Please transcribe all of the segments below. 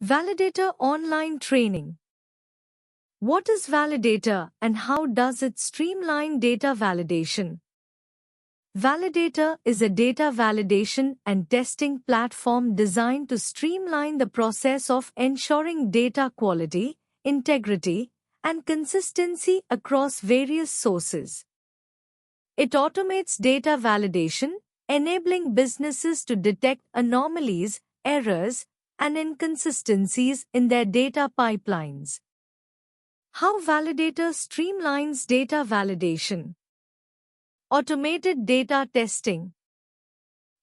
Validator Online Training. What is Validator and how does it streamline data validation? Validator is a data validation and testing platform designed to streamline the process of ensuring data quality, integrity, and consistency across various sources. It automates data validation, enabling businesses to detect anomalies, errors, and inconsistencies in their data pipelines. How Validator streamlines data validation. Automated data testing.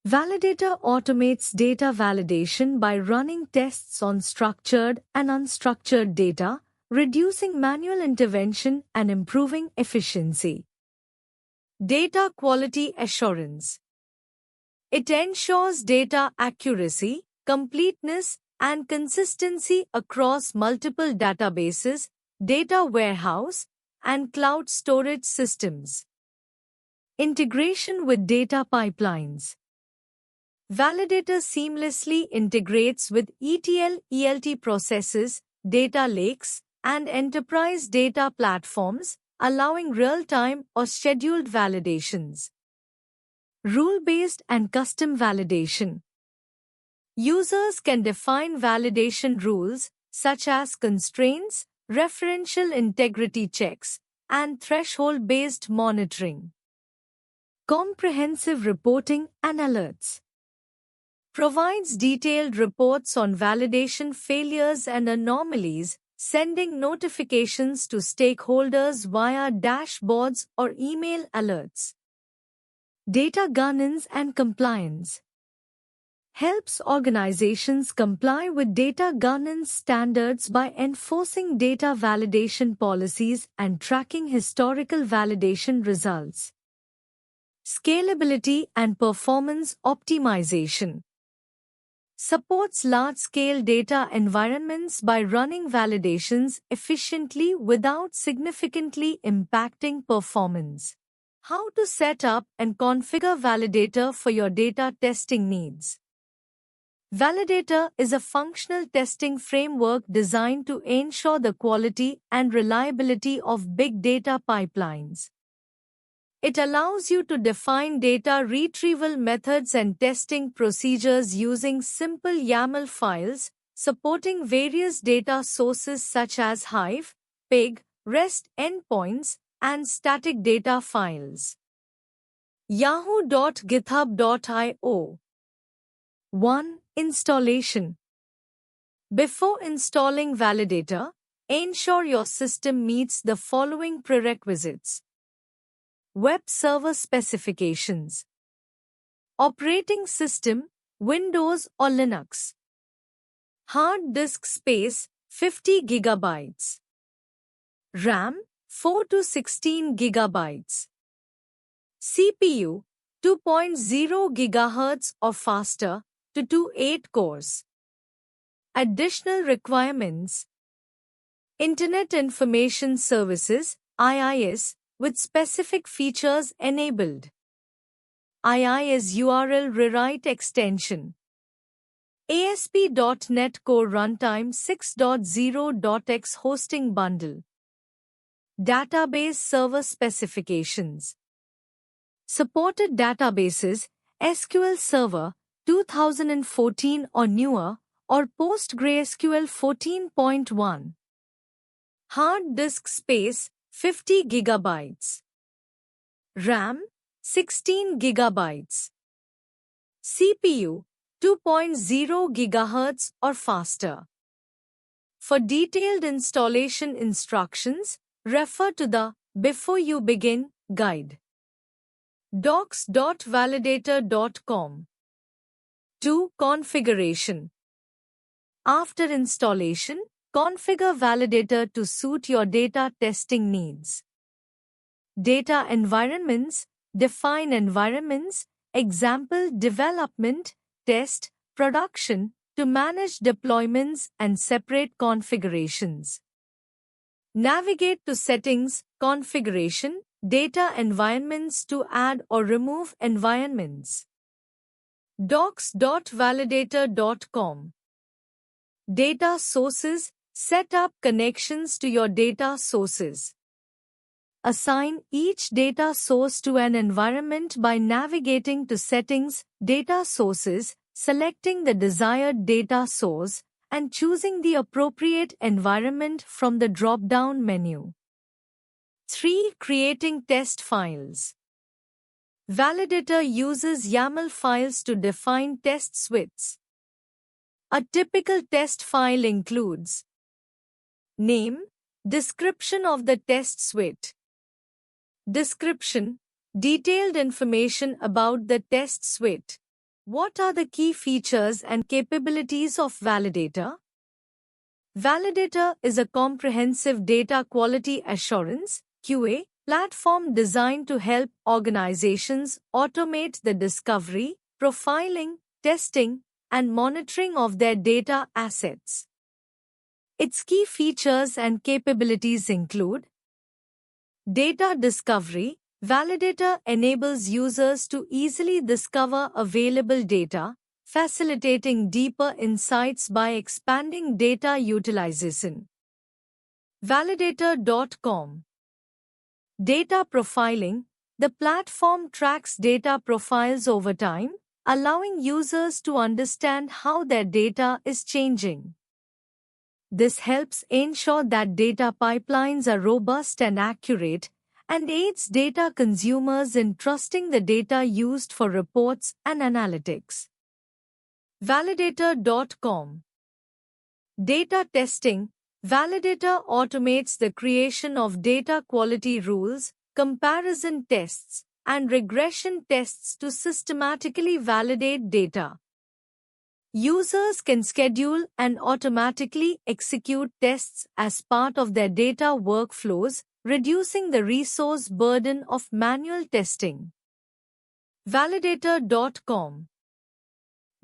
Validator automates data validation by running tests on structured and unstructured data, reducing manual intervention and improving efficiency. Data quality assurance. It ensures data accuracy, completeness, and consistency across multiple databases, data warehouse, and cloud storage systems. Integration with data pipelines. Validator seamlessly integrates with ETL/ELT processes, data lakes, and enterprise data platforms, allowing real-time or scheduled validations. Rule-based and custom validation. Users can define validation rules such as constraints, referential integrity checks, and threshold-based monitoring. Comprehensive reporting and alerts. Provides detailed reports on validation failures and anomalies, sending notifications to stakeholders via dashboards or email alerts. Data governance and compliance. Helps organizations comply with data governance standards by enforcing data validation policies and tracking historical validation results. Scalability and performance optimization. Supports large-scale data environments by running validations efficiently without significantly impacting performance. How to set up and configure Validator for your data testing needs. Validator is a functional testing framework designed to ensure the quality and reliability of big data pipelines. It allows you to define data retrieval methods and testing procedures using simple YAML files, supporting various data sources such as Hive, Pig, REST endpoints, and static data files. Yahoo.github.io. 1. Installation. Before installing Validator, ensure your system meets the following prerequisites. Web server specifications. Operating system, Windows or Linux. Hard disk space, 50 GB. RAM, 4 to 16 GB. CPU, 2.0 GHz or faster, to 8 cores. Additional requirements. Internet Information Services, IIS, with specific features enabled. IIS URL rewrite extension. ASP.NET Core Runtime 6.0.x hosting bundle. Database server specifications. Supported databases, SQL Server 2014 or newer, or PostgreSQL 14.1. Hard disk space, 50 GB. RAM, 16 GB. CPU, 2.0 GHz or faster. For detailed installation instructions, refer to the Before You Begin guide. docs.validator.com. 2. Configuration. After installation, configure Validator to suit your data testing needs. Data environments. Define environments, example development, test, production, to manage deployments and separate configurations. Navigate to Settings, Configuration, Data Environments to add or remove environments. docs.validator.com. Data sources. Set up connections to your data sources. Assign each data source to an environment by navigating to Settings, Data Sources, selecting the desired data source, and choosing the appropriate environment from the drop-down menu. 3. Creating test files. Validator uses YAML files to define test suites. A typical test file includes name, description of the test suite. Description, detailed information about the test suite. What are the key features and capabilities of Validator? Validator is a comprehensive data quality assurance (QA) platform designed to help organizations automate the discovery, profiling, testing, and monitoring of their data assets. Its key features and capabilities include data discovery. Validator enables users to easily discover available data, facilitating deeper insights by expanding data utilization. Validator.com. Data profiling. The platform tracks data profiles over time, allowing users to understand how their data is changing. This helps ensure that data pipelines are robust and accurate, and aids data consumers in trusting the data used for reports and analytics. Validator.com. Data testing. Validator automates the creation of data quality rules, comparison tests, and regression tests to systematically validate data. Users can schedule and automatically execute tests as part of their data workflows, reducing the resource burden of manual testing. Validator.com.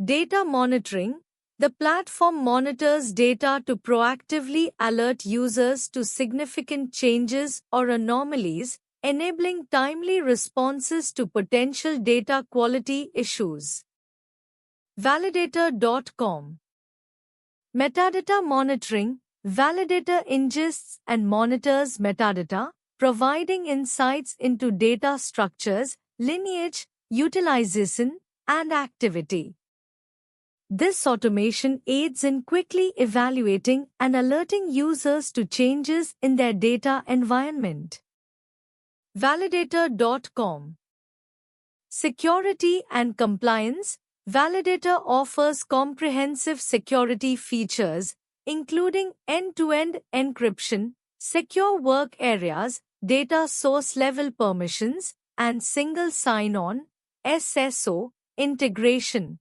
Data monitoring. The platform monitors data to proactively alert users to significant changes or anomalies, enabling timely responses to potential data quality issues. Validator.com. Metadata monitoring. Validator ingests and monitors metadata, providing insights into data structures, lineage, utilization, and activity. This automation aids in quickly evaluating and alerting users to changes in their data environment. Validator.com. Security and compliance. Validator offers comprehensive security features, including end-to-end encryption, secure work areas, data source-level permissions, and single sign-on (SSO) integration.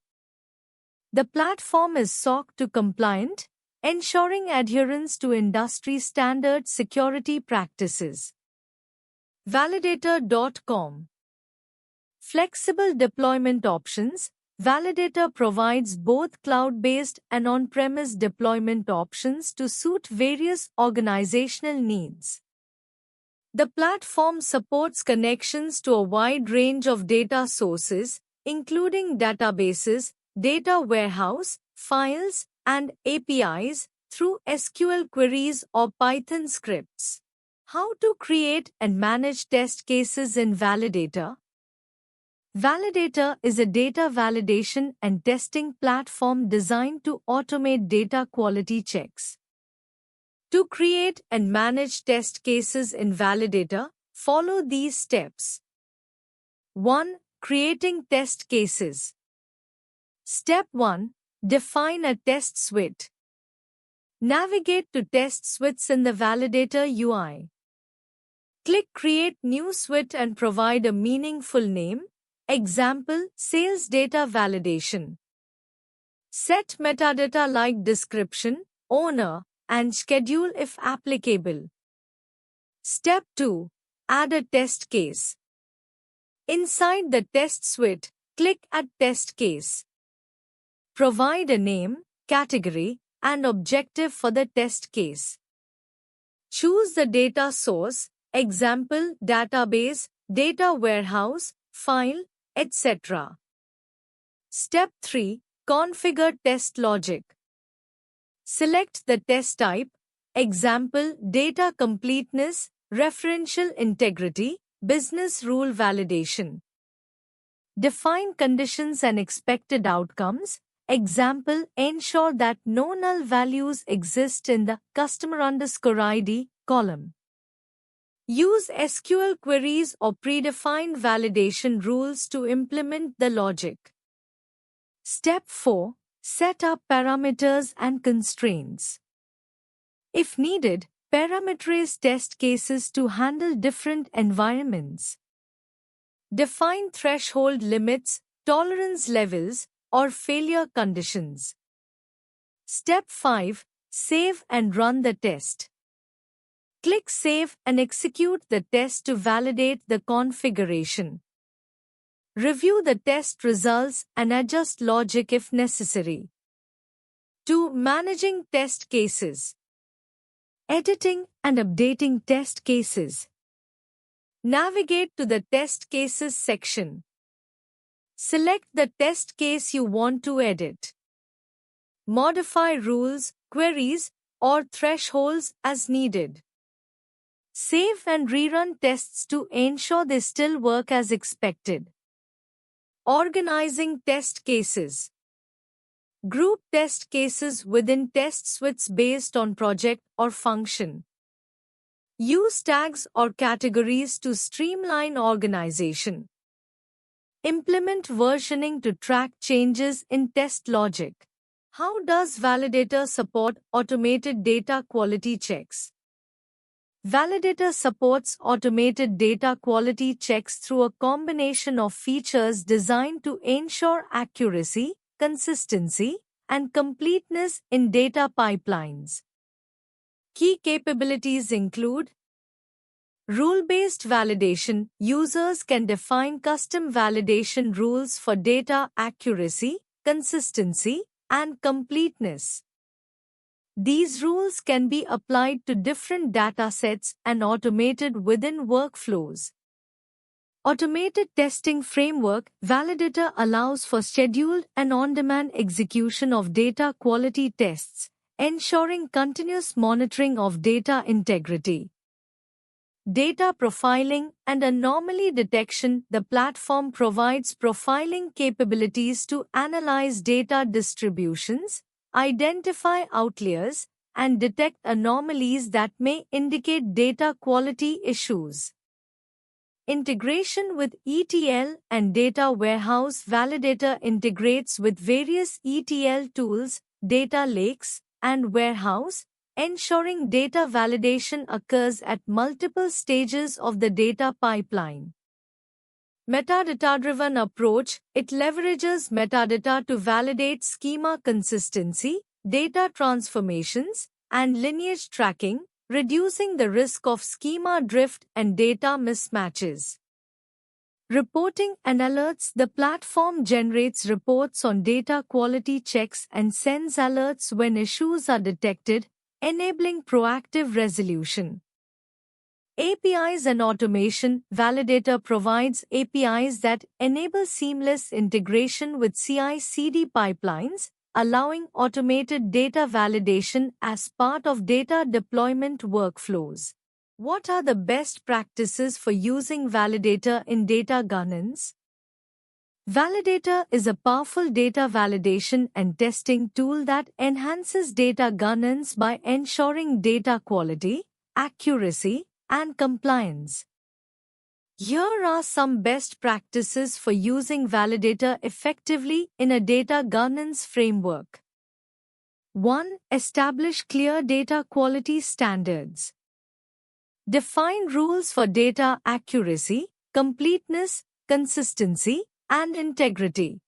The platform is SOC 2 compliant, ensuring adherence to industry-standard security practices. Validator.com. Flexible deployment options. Validator provides both cloud-based and on-premise deployment options to suit various organizational needs. The platform supports connections to a wide range of data sources, including databases, data warehouse, files, and APIs through SQL queries or Python scripts. How to create and manage test cases in Validator? Validator is a data validation and testing platform designed to automate data quality checks. To create and manage test cases in Validator, follow these steps. 1. Creating test cases. Step 1. Define a test suite. Navigate to test suites in the Validator UI. Click Create New Suite and provide a meaningful name. Example, Sales Data Validation. Set metadata like description, owner, and schedule if applicable. Step 2. Add a test case. Inside the test suite, click Add Test Case. Provide a name, category, and objective for the test case. Choose the data source, example, database, data warehouse, file, etc. Step 3. Configure test logic. Select the test type, example, data completeness, referential integrity, business rule validation. Define conditions and expected outcomes. Example, ensure that no null values exist in the customer_ID column. Use SQL queries or predefined validation rules to implement the logic. Step 4. Set up parameters and constraints. If needed, parameterize test cases to handle different environments. Define threshold limits, tolerance levels, or failure conditions. Step 5. Save and run the test. Click Save and execute the test to validate the configuration. Review the test results and adjust logic if necessary. 2. Managing test cases. Editing and updating test cases. Navigate to the Test Cases section. Select the test case you want to edit. Modify rules, queries, or thresholds as needed. Save and rerun tests to ensure they still work as expected. Organizing test cases. Group test cases within test suites based on project or function. Use tags or categories to streamline organization. Implement versioning to track changes in test logic. How does Validator support automated data quality checks? Validator supports automated data quality checks through a combination of features designed to ensure accuracy, consistency, and completeness in data pipelines. Key capabilities include rule-based validation. Users can define custom validation rules for data accuracy, consistency, and completeness. These rules can be applied to different datasets and automated within workflows. Automated testing framework. Validator allows for scheduled and on-demand execution of data quality tests, ensuring continuous monitoring of data integrity. Data profiling and anomaly detection. The platform provides profiling capabilities to analyze data distributions, identify outliers, and detect anomalies that may indicate data quality issues. Integration with ETL and data warehouse. Validator integrates with various ETL tools, data lakes, and warehouse, ensuring data validation occurs at multiple stages of the data pipeline. Metadata-driven approach. It leverages metadata to validate schema consistency, data transformations, and lineage tracking, reducing the risk of schema drift and data mismatches. Reporting and alerts. The platform generates reports on data quality checks and sends alerts when issues are detected, enabling proactive resolution. APIs and automation. Validator provides APIs that enable seamless integration with CI/CD pipelines, allowing automated data validation as part of data deployment workflows. What are the best practices for using Validator in data governance? Validator is a powerful data validation and testing tool that enhances data governance by ensuring data quality, accuracy, and compliance. Here are some best practices for using Validator effectively in a data governance framework. 1. Establish clear data quality standards. Define rules for data accuracy, completeness, consistency, and integrity.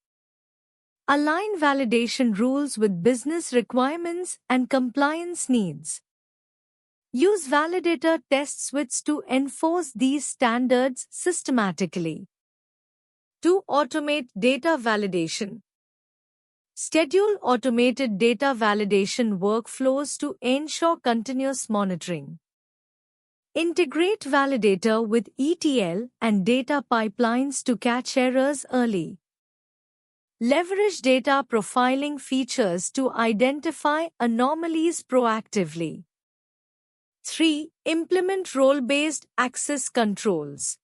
Align validation rules with business requirements and compliance needs. Use Validator test suites to enforce these standards systematically. 2. Automate data validation. Schedule automated data validation workflows to ensure continuous monitoring. Integrate Validator with ETL and data pipelines to catch errors early. Leverage data profiling features to identify anomalies proactively. 3. Implement role-based access controls.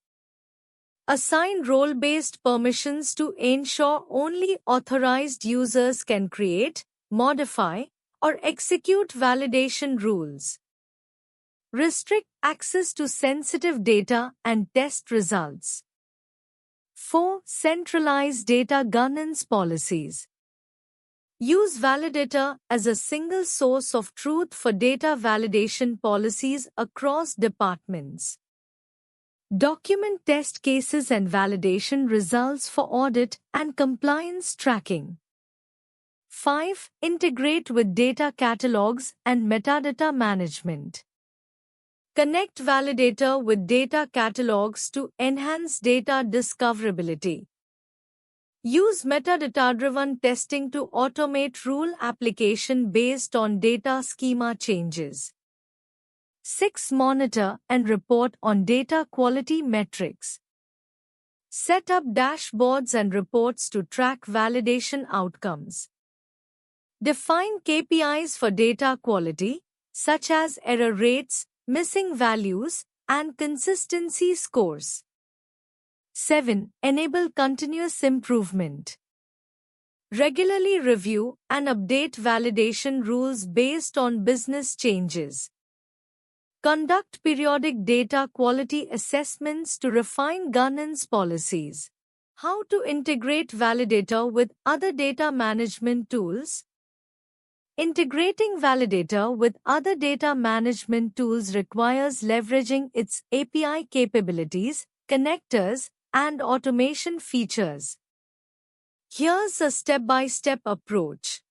Assign role-based permissions to ensure only authorized users can create, modify, or execute validation rules. Restrict access to sensitive data and test results. 4. Centralize data governance policies. Use Validator as a single source of truth for data validation policies across departments. Document test cases and validation results for audit and compliance tracking. 5. Integrate with data catalogs and metadata management. Connect Validator with data catalogs to enhance data discoverability. Use metadata-driven testing to automate rule application based on data schema changes. 6. Monitor and report on data quality metrics. Set up dashboards and reports to track validation outcomes. Define KPIs for data quality, such as error rates, missing values, and consistency scores. 7. Enable continuous improvement. Regularly review and update validation rules based on business changes. Conduct periodic data quality assessments to refine governance policies. How to integrate Validator with other data management tools? Integrating Validator with other data management tools requires leveraging its API capabilities, connectors, and automation features. Here's a step-by-step approach.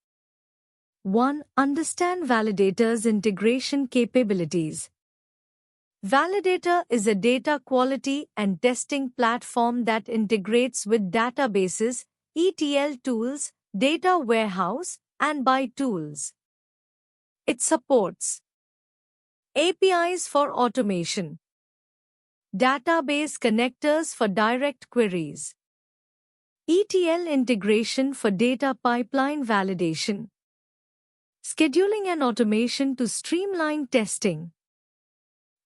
1. Understand Validator's integration capabilities. Validator is a data quality and testing platform that integrates with databases, ETL tools, data warehouse, and BI tools. It supports APIs for automation, database connectors for direct queries, ETL integration for data pipeline validation, scheduling and automation to streamline testing.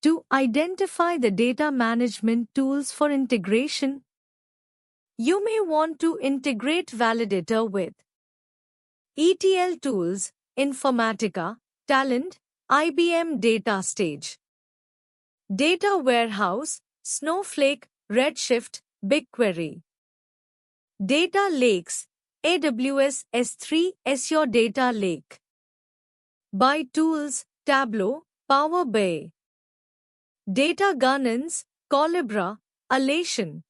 To identify the data management tools for integration, you may want to integrate Validator with ETL tools, Informatica, Talent, IBM DataStage, Data Warehouse, Snowflake, Redshift, BigQuery, Data Lakes, AWS S3, Azure Data Lake, BI tools, Tableau, Power BI, Data Governance, Collibra, Alation.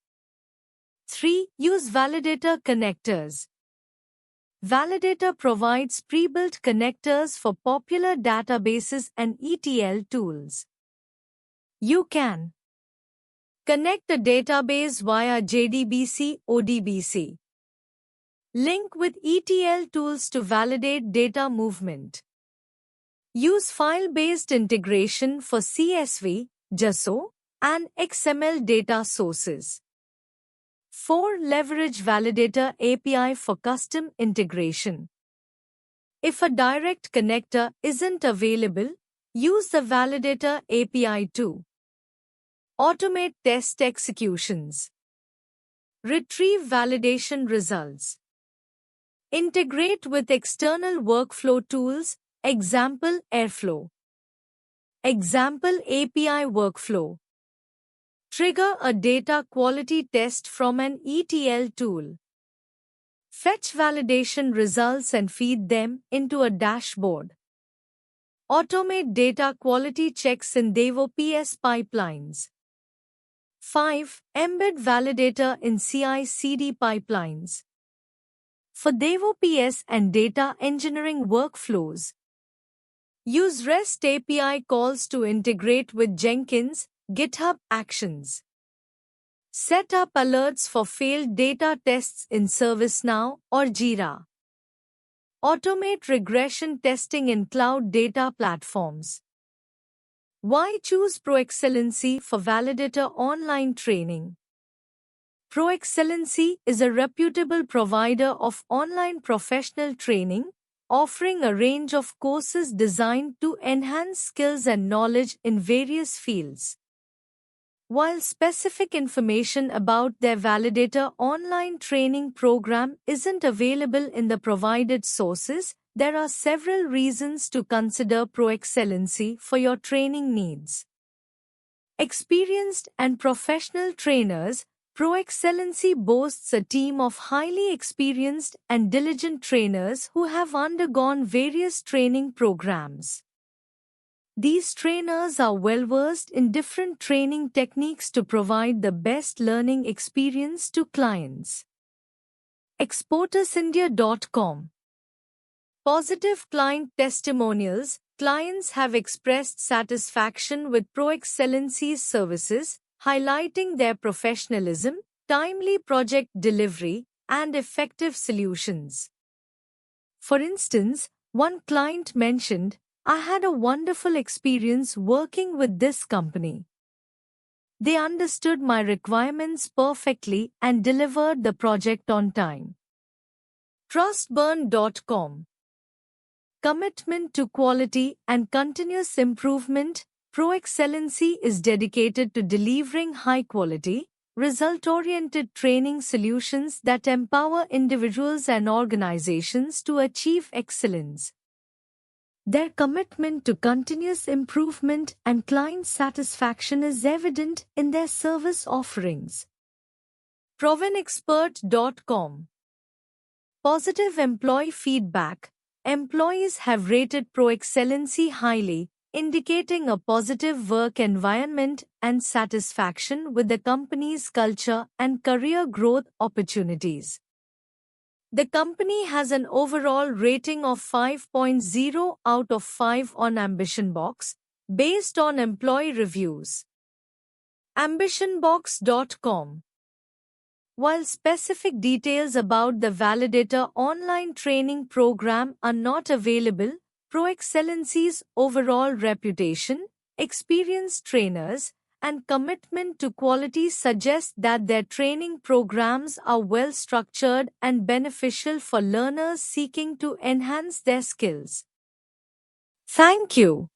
3. Use Validator connectors. Validator provides pre-built connectors for popular databases and ETL tools. You can connect a database via JDBC ODBC. Link with ETL tools to validate data movement. Use file-based integration for CSV, JSON, and XML data sources. 4. Leverage Validator API for custom integration. If a direct connector isn't available, use the Validator API to automate test executions, retrieve validation results, integrate with external workflow tools, example Airflow, example API workflow. Trigger a data quality test from an ETL tool. Fetch validation results and feed them into a dashboard. Automate data quality checks in DevOps pipelines. 5. Embed Validator in CI/CD pipelines. For DevOps and data engineering workflows, use REST API calls to integrate with Jenkins, GitHub Actions. Set up alerts for failed data tests in ServiceNow or Jira. Automate regression testing in cloud data platforms. Why choose ProExcellency for Validator online training? ProExcellency is a reputable provider of online professional training, offering a range of courses designed to enhance skills and knowledge in various fields. While specific information about their Validator online training program isn't available in the provided sources, there are several reasons to consider ProExcellency for your training needs. Experienced and professional trainers, ProExcellency boasts a team of highly experienced and diligent trainers who have undergone various training programs. These trainers are well versed in different training techniques to provide the best learning experience to clients. Exportersindia.com. Positive client testimonials. Clients have expressed satisfaction with ProExcellency's services, highlighting their professionalism, timely project delivery, and effective solutions. For instance, one client mentioned, "I had a wonderful experience working with this company. They understood my requirements perfectly and delivered the project on time." Trustburn.com. Commitment to quality and continuous improvement. ProExcellency is dedicated to delivering high-quality, result-oriented training solutions that empower individuals and organizations to achieve excellence. Their commitment to continuous improvement and client satisfaction is evident in their service offerings. Provenexpert.com. Positive employee feedback. Employees have rated ProExcellency highly, indicating a positive work environment and satisfaction with the company's culture and career growth opportunities. The company has an overall rating of 5.0 out of 5 on AmbitionBox, based on employee reviews. Ambitionbox.com. While specific details about the Validator online training program are not available, ProExcellency's overall reputation, experienced trainers, and commitment to quality suggest that their training programs are well structured and beneficial for learners seeking to enhance their skills. Thank you.